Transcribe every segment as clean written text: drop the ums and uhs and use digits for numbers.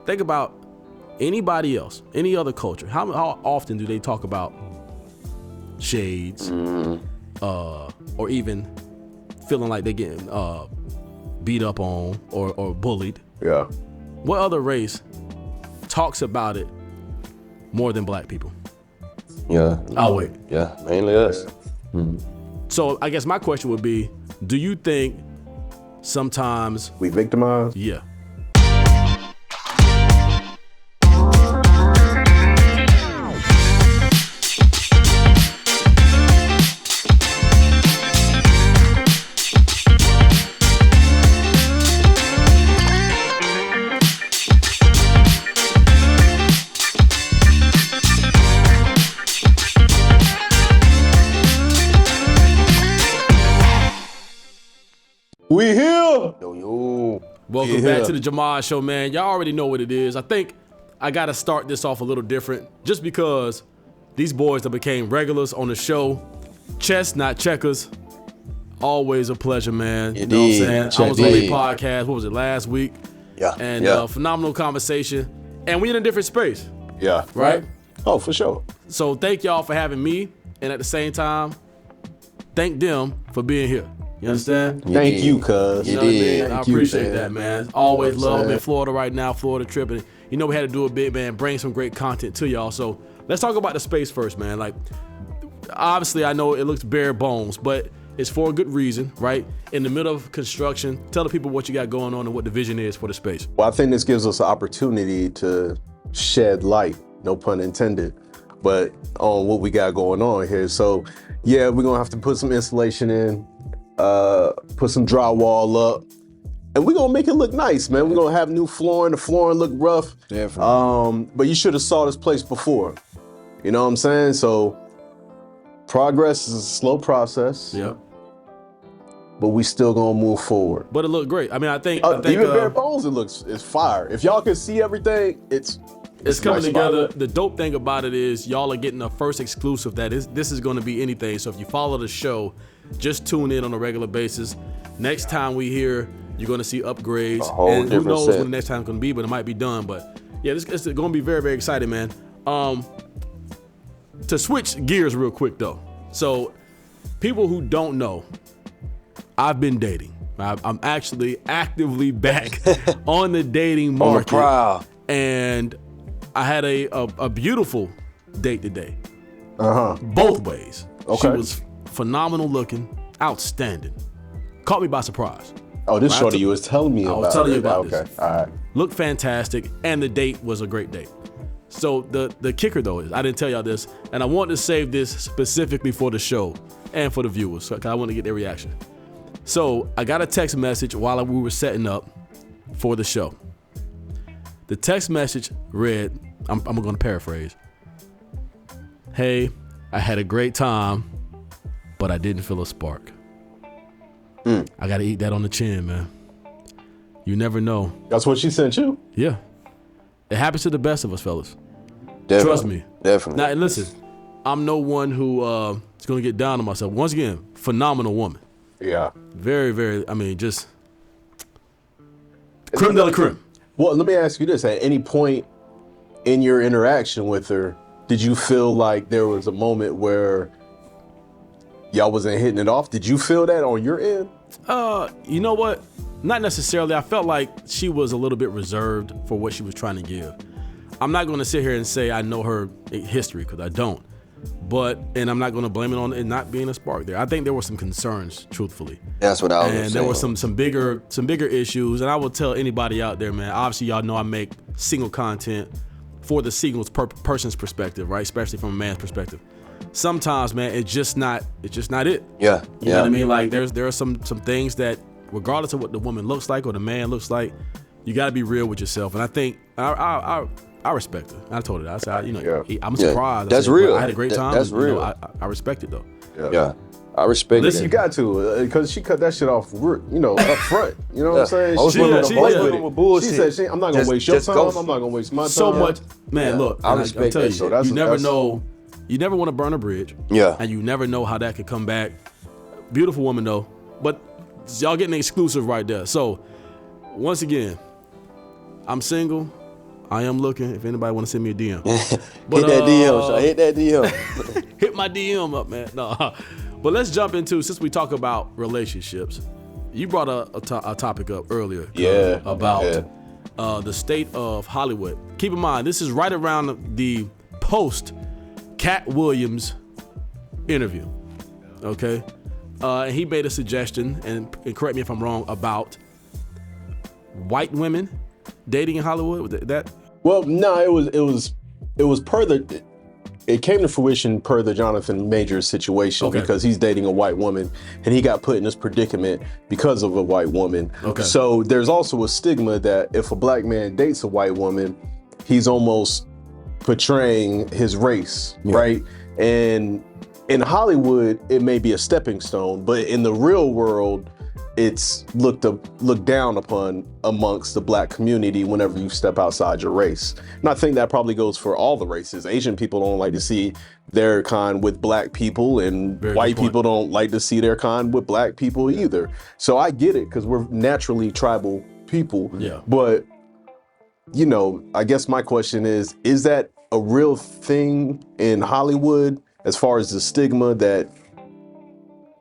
think about anybody else, any other culture. How often do they talk about shades, or even feeling like they're getting beat up on or bullied? Yeah. What other race talks about it more than black people? Yeah. I'll wait. Yeah, mainly us. So I guess my question would be, do you think sometimes We victimized? Yeah. We here. Yo. Welcome back to the Jahmad Show, man. Y'all already know what it is. I think I got to start this off a little different just because these boys that became regulars on the show, chess, not checkers, always a pleasure, man. You know what I'm saying? I was on the podcast, what was it, last week? Yeah. And phenomenal conversation. And we in a different space. Yeah. Right? Oh, for sure. So thank y'all for having me. And at the same time, thank them for being here. You understand? Thank you, cuz. You know what I mean? I appreciate that, man. Always love. I'm in Florida right now, Florida tripping. You know we had to do a bit, man, bring some great content to y'all. So let's talk about the space first, man. Like, obviously, I know it looks bare bones, but it's for a good reason, right? In the middle of construction, tell the people what you got going on and what the vision is for the space. Well, I think this gives us an opportunity to shed light, no pun intended, but on what we got going on here. So, yeah, we're going to have to put some insulation in, put some drywall up, and we're gonna make it look nice, man. We're gonna have new flooring. The flooring look rough. Definitely. But you should have saw this place before. You know what I'm saying? So progress is a slow process. Yep. But we still gonna move forward. But it looked great. I mean, I think even bare bones, it's fire. If y'all can see everything, it's coming nice together. spot. The dope thing about it is y'all are getting the first exclusive that this is going to be anything. So if you follow the show, just tune in on a regular basis. Next time we hear, you're going to see upgrades. And who knows when the next time's going to be, but it might be done. But yeah, it's going to be very, very exciting, man. To switch gears real quick though. So people who don't know, I've been dating. I'm actually actively back on the dating market. Proud. And I had a beautiful date today. Both ways. Okay. She was phenomenal looking, outstanding. Caught me by surprise. Oh, this shorty you was telling me about. I was telling you about Okay, this. all right. Looked fantastic, and the date was a great date. So the kicker though is, I didn't tell y'all this, and I wanted to save this specifically for the show and for the viewers, because I want to get their reaction. So I got a text message while we were setting up for the show. The text message read, I'm going to paraphrase. Hey, I had a great time, but I didn't feel a spark. I got to eat that on the chin, man. You never know. That's what she sent you? Yeah. It happens to the best of us, fellas. Definitely. Trust me. Definitely. Now, and listen, I'm no one who is going to get down on myself. Once again, phenomenal woman. Yeah. Very, very, I mean, just creme de la creme. Well, let me ask you this. At any point in your interaction with her, did you feel like there was a moment where y'all wasn't hitting it off? Did you feel that on your end? You know what? Not necessarily. I felt like she was a little bit reserved for what she was trying to give. I'm not going to sit here and say I know her history, because I don't. And I'm not going to blame it on it not being a spark there. I think there were some concerns, truthfully. That's what I was saying. And there were some bigger issues. And I will tell anybody out there, man, obviously y'all know I make single content for the single person's perspective, right? Especially from a man's perspective. Sometimes, man, it's just not it. Yeah. You know what I mean? Like there are some things that, regardless of what the woman looks like or the man looks like, you got to be real with yourself. And I think I respect her. I told her that. I said, I'm surprised. That's said, real. I had a great time. That's real. I respect it though. Yeah. I respect Listen, it. you got to, because she cut that shit off, up front. You know what I'm saying? Most women with bullshit. She said, I'm not going to waste your time. I'm not going to waste my time. So much, man, look, I respect that. So you never know. You never want to burn a bridge. Yeah. And you never know how that could come back. Beautiful woman, though. But y'all getting an exclusive right there. So, once again, I'm single. I am looking. If anybody want to send me a DM. Hit that DM, Sean. Hit that DM. Hit my DM up, man. No. But let's jump into, since we talk about relationships, you brought a topic up earlier. About the state of Hollywood. Keep in mind, this is right around the post Cat Williams interview. Okay? And he made a suggestion, and correct me if I'm wrong, about white women dating in Hollywood. Was that? Well, no, it was per the. It came to fruition per the Jonathan Majors situation because he's dating a white woman and he got put in this predicament because of a white woman. Okay. So there's also a stigma that if a black man dates a white woman, he's almost portraying his race, right? And in Hollywood, it may be a stepping stone, but in the real world, it's looked down upon amongst the black community whenever you step outside your race. And I think that probably goes for all the races. Asian people don't like to see their kind with black people, and white people don't like to see their kind with black people either. So I get it, because we're naturally tribal people. Yeah. But, you know, I guess my question is that a real thing in Hollywood as far as the stigma that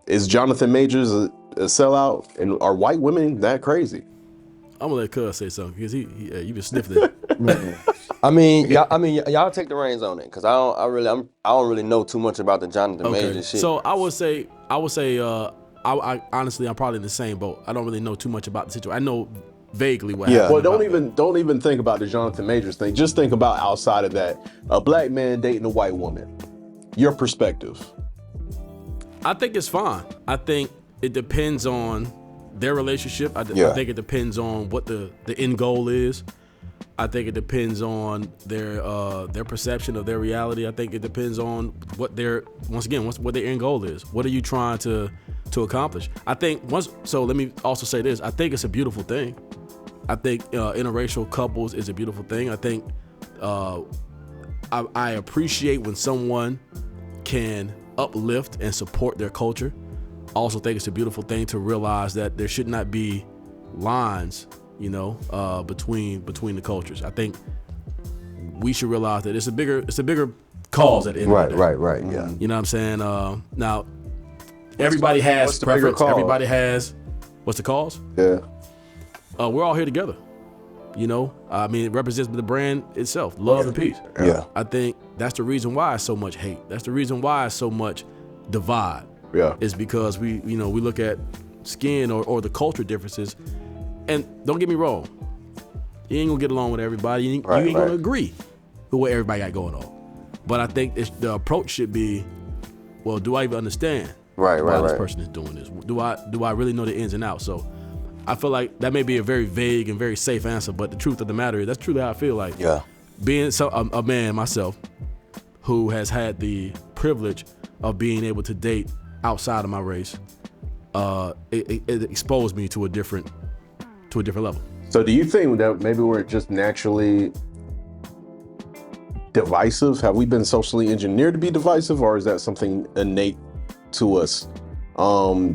is Jonathan Majors a sellout, and are white women that crazy? I'm gonna let Cuz say something, because he you been sniffing it. I mean, y'all take the reins on it, because I don't really know too much about the Jonathan Majors shit. So I would say, I honestly, I'm probably in the same boat. I don't really know too much about the situation. I know vaguely what happened. Well, don't even think about the Jonathan Majors thing. Just think about outside of that, a black man dating a white woman. Your perspective. I think it's fine. I think it depends on their relationship. I think it depends on what the end goal is. I think it depends on their perception of their reality. I think it depends on what their end goal is. What are you trying to accomplish? I think so let me also say this. I think it's a beautiful thing. I think interracial couples is a beautiful thing. I think I appreciate when someone can uplift and support their culture. I also think it's a beautiful thing to realize that there should not be lines, between the cultures. I think we should realize that it's a bigger cause at the end of the day. Right, yeah. You know what I'm saying? Now, everybody has preference. Everybody has, what's the cause? Yeah. We're all here together. It represents the brand itself, love and peace. Yeah. I think that's the reason why it's so much hate. That's the reason why it's so much divide. Yeah. Is because we look at skin or the culture differences, and don't get me wrong, you ain't gonna get along with everybody. You ain't gonna agree with what everybody got going on. But I think the approach should be, well, do I even understand why this person is doing this? Do I really know the ins and outs? So I feel like that may be a very vague and very safe answer, but the truth of the matter is that's truly how I feel like. Yeah. Being a man myself who has had the privilege of being able to date outside of my race, it exposed me to a different level. So do you think that maybe we're just naturally divisive? Have we been socially engineered to be divisive, or is that something innate to us?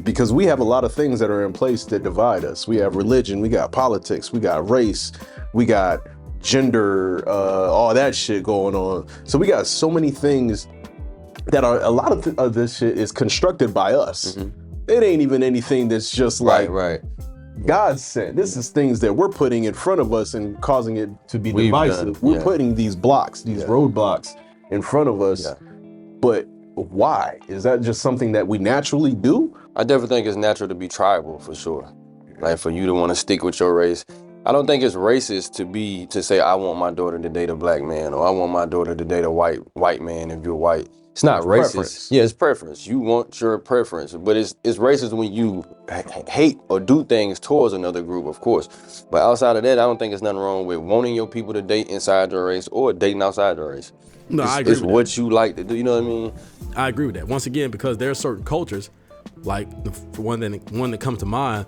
Because we have a lot of things that are in place that divide us. We have religion, we got politics, we got race, we got gender, all that shit going on. So we got so many things that are, a lot of this shit is constructed by us. Mm-hmm. It ain't even anything that's just like God sent. This is things that we're putting in front of us and causing it to be divisive. We're putting these blocks, these roadblocks in front of us. Yeah. But why? Is that just something that we naturally do? I definitely think it's natural to be tribal, for sure. Like, for you to want to stick with your race. I don't think it's racist to say I want my daughter to date a black man, or I want my daughter to date a white man if you're white. It's not racist. Preference. Yeah, it's preference. You want your preference, but it's racist when you hate or do things towards another group, of course. But outside of that, I don't think there's nothing wrong with wanting your people to date inside your race or dating outside your race. No, I agree. It's what you like to do. You know what I mean? I agree with that. Once again, because there are certain cultures, like the one that comes to mind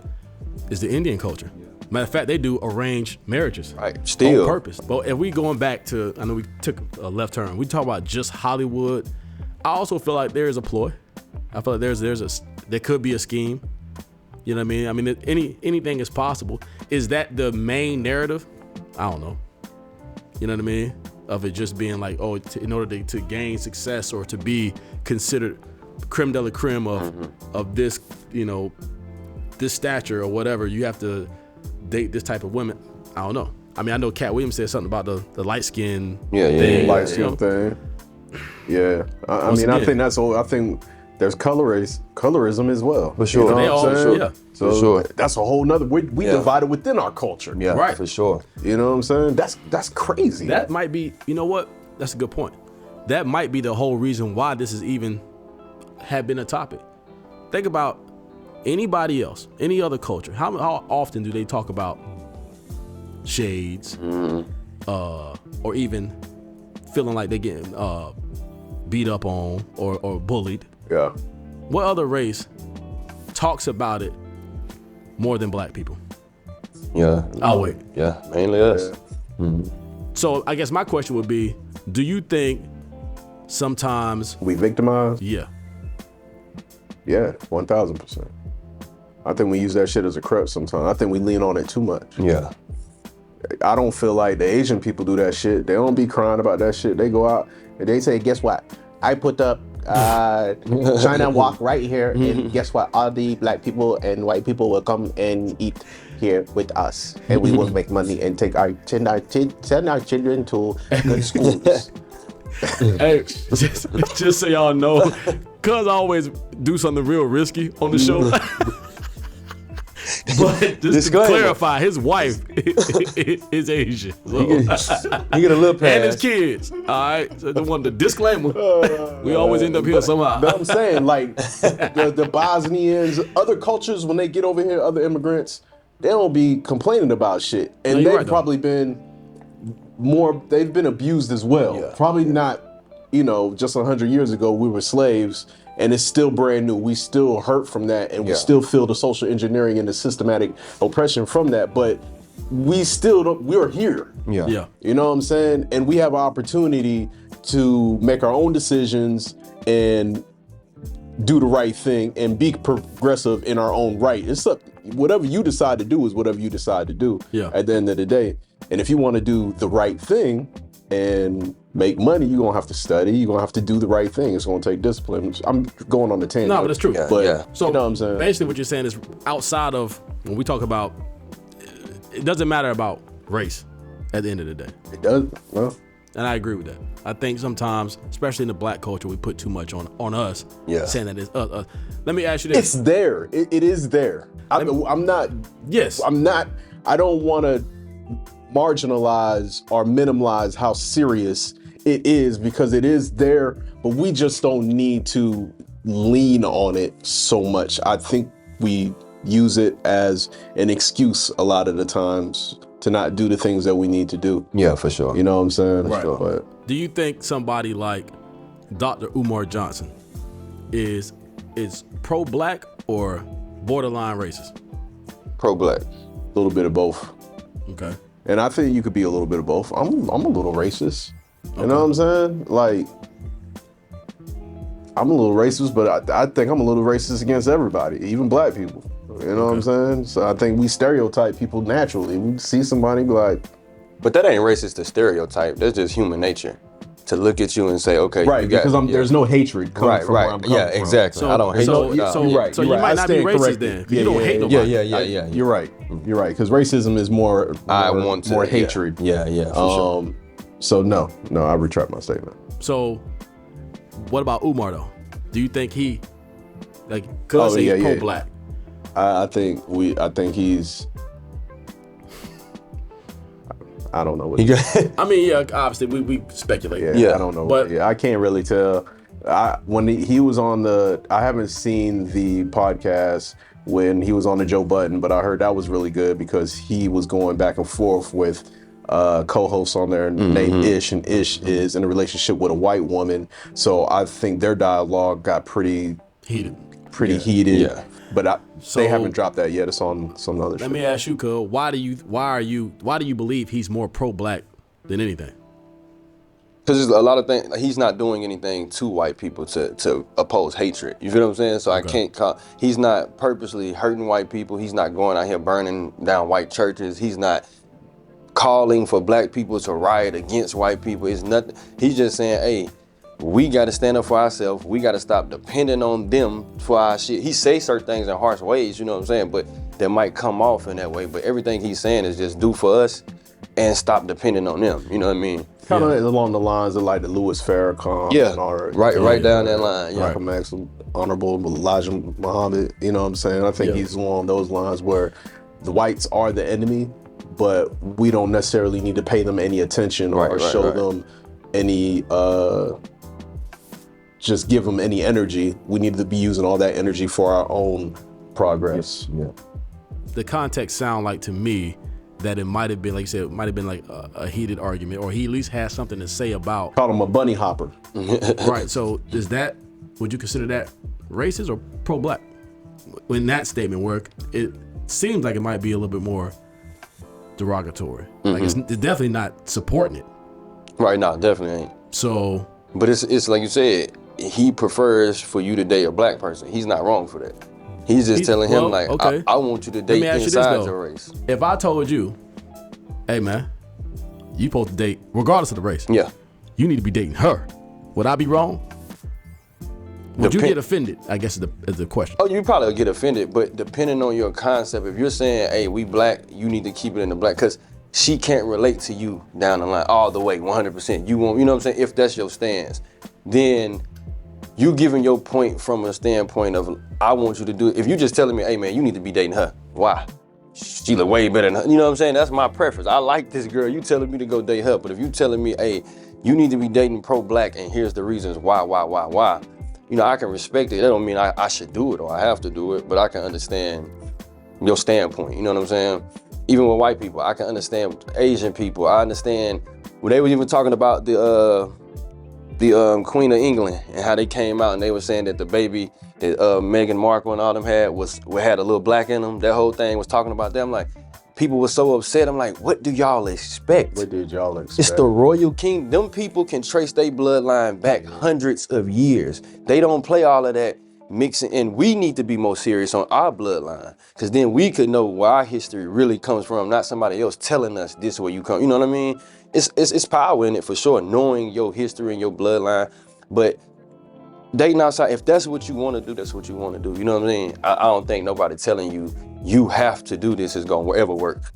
is the Indian culture. Matter of fact, they do arranged marriages. Right. Still. On purpose. But if we going back to, I know we took a left turn. We talk about just Hollywood. I also feel like there is a ploy. I feel like there could be a scheme. You know what I mean? I mean, anything is possible. Is that the main narrative? I don't know. You know what I mean? Of it just being like, oh, in order to gain success or to be considered creme de la creme of this, you know, this stature or whatever, you have to date this type of women. I don't know. I mean, I know Cat Williams said something about the light skin thing. Light skin thing. Yeah. I mean, I think that's all. I think there's colorism as well. For sure. You know They what I'm all- saying? yeah. So For sure. that's a whole nother, we divided within our culture. Yeah, Right. for sure. You know what I'm saying? That's crazy. That might be, you know what? That's a good point. That might be the whole reason why this is even have been a topic. Think about anybody else, any other culture. How often do they talk about shades, or even feeling like they're getting beat up on or bullied? Yeah. What other race talks about it more than black people? Yeah. I'll wait. Yeah, mainly us. So I guess my question would be, do you think sometimes, We victimized? yeah, Yeah, 1000%. I think we use that shit as a crutch sometimes. I think we lean on it too much. Yeah. I don't feel like the Asian people do that shit. They don't be crying about that shit. They go out and they say, guess what? I put up China walk right here, and guess what? All the black people and white people will come and eat here with us, and we will make money and send our children to good schools. hey, just so y'all know, cuz I always do something real risky on the show. But just to Disclaimer. clarify, his wife is Asian. So. You get a little pass. And his kids. All right. So the disclaimer. We always end up here somehow. But I'm saying, like, the Bosnians, other cultures, when they get over here, other immigrants, they don't be complaining about shit. And No, you're they've right, though. probably been they've been abused as well. Yeah. Probably not, just 100 years ago, we were slaves, and it's still brand new. We still hurt from that, and we still feel the social engineering and the systematic oppression from that, but we're here. Yeah. Yeah. You know what I'm saying? And we have an opportunity to make our own decisions and do the right thing and be progressive in our own right. It's up, whatever you decide to do is whatever you decide to do at the end of the day. And if you want to do the right thing and make money, you're going to have to study. You're going to have to do the right thing. It's going to take discipline. I'm going on the tangent. No, but it's true. Yeah. But So you know what I'm saying? basically what you're saying is outside of when we talk about, it doesn't matter about race at the end of the day. It does. Well, And I agree with that. I think sometimes, especially in the black culture, we put too much on us, saying that it's Let me ask you this. it's there. It is there. I'm not. Yes. I don't want to marginalize or minimize how serious it is, because it is there, but we just don't need to lean on it so much. I think we use it as an excuse a lot of the times to not do the things that we need to do. Yeah, for sure. You know what I'm saying? Right. But Do you think somebody like Dr. Umar Johnson is pro-black or borderline racist? Pro-black. a little bit of both. Okay. And I think you could be a little bit of both. I'm a little racist. You know what I'm saying? Like, I'm a little racist, but I think I'm a little racist against everybody, even black people. You know what I'm saying? So I think we stereotype people naturally. We see somebody be like, But that ain't racist to stereotype. That's just human nature. To look at you and say, okay, right, you got, because there's no hatred coming from where I'm coming yeah, from. exactly. I don't hate so, you. so, You're right, so you're you right. might not be stand racist corrected. then. 'Cause you don't hate nobody. Yeah. You're right. You're right. Because racism is more hatred. Yeah, for sure. So no, I retract my statement. So, what about Umar though? Do you think he, cause he's pro-black? I think he's. I don't know what. I mean, yeah, obviously we speculate. Yeah, I don't know. But I can't really tell. When he was on I haven't seen the podcast when he was on the Joe Budden, but I heard that was really good because he was going back and forth with co-hosts on there named Ish, and Ish is in a relationship with a white woman. So I think their dialogue got pretty heated. Yeah. But they haven't dropped that yet. It's on some other shit. Let me ask you, cuz, why do you believe he's more pro-black than anything? Because there's a lot of things. He's not doing anything to white people to oppose hatred. You feel what I'm saying? So I can't call. He's not purposely hurting white people. He's not going out here burning down white churches. He's not calling for black people to riot against white people. It's nothing. He's just saying, hey, we got to stand up for ourselves. We got to stop depending on them for our shit. He say certain things in harsh ways, you know what I'm saying? But that might come off in that way. But everything he's saying is just do for us and stop depending on them. You know what I mean? Kind of along the lines of like the Louis Farrakhan. Yeah, and all right down that line. Yeah. Malcolm X, Honorable Elijah Muhammad. You know what I'm saying? I think he's along those lines where the whites are the enemy, but we don't necessarily need to pay them any attention or show them any, just give them any energy. We need to be using all that energy for our own progress. Yeah. The context sound like to me that it might have been, like you said, it might have been like a heated argument, or he at least had something to say about. Called him a bunny hopper. Right. So would you consider that racist or pro-black? In that statement, where it seems like it might be a little bit more derogatory. Like it's definitely not supporting it. Right, no, definitely ain't. So. But it's like you said, he prefers for you to date a black person. He's not wrong for that. He's just telling him like, okay. I want you to date inside your race. If I told you, hey man, you supposed to date regardless of the race. Yeah. You need to be dating her. Would I be wrong? Would you get offended? I guess is the question. Oh, you probably would get offended, but depending on your concept, if you're saying, hey, we black, you need to keep it in the black, because she can't relate to you down the line all the way, 100%. You won't, you know what I'm saying? If that's your stance, then you giving your point from a standpoint of, I want you to do it. If you just telling me, hey man, you need to be dating her. Why? She look way better than her. You know what I'm saying? That's my preference. I like this girl. You telling me to go date her. But if you telling me, hey, you need to be dating pro-black and here's the reasons why, you know, I can respect it. That don't mean I should do it or I have to do it, but I can understand your standpoint. You know what I'm saying? Even with white people, I can understand Asian people. I understand when they were even talking about the Queen of England and how they came out and they were saying that the baby that Meghan Markle and all them had a little black in them. That whole thing was talking about them. Like, people were so upset. I'm like, what do y'all expect? What did y'all expect? It's the royal king. Them people can trace their bloodline back hundreds of years. They don't play all of that mixing, and we need to be more serious on our bloodline, because then we could know where our history really comes from, not somebody else telling us this is where you come. You know what I mean? It's power in it for sure, knowing your history and your bloodline. But dating outside, if that's what you want to do, that's what you want to do. You know what I mean? I don't think nobody telling you you have to do this is gonna ever work.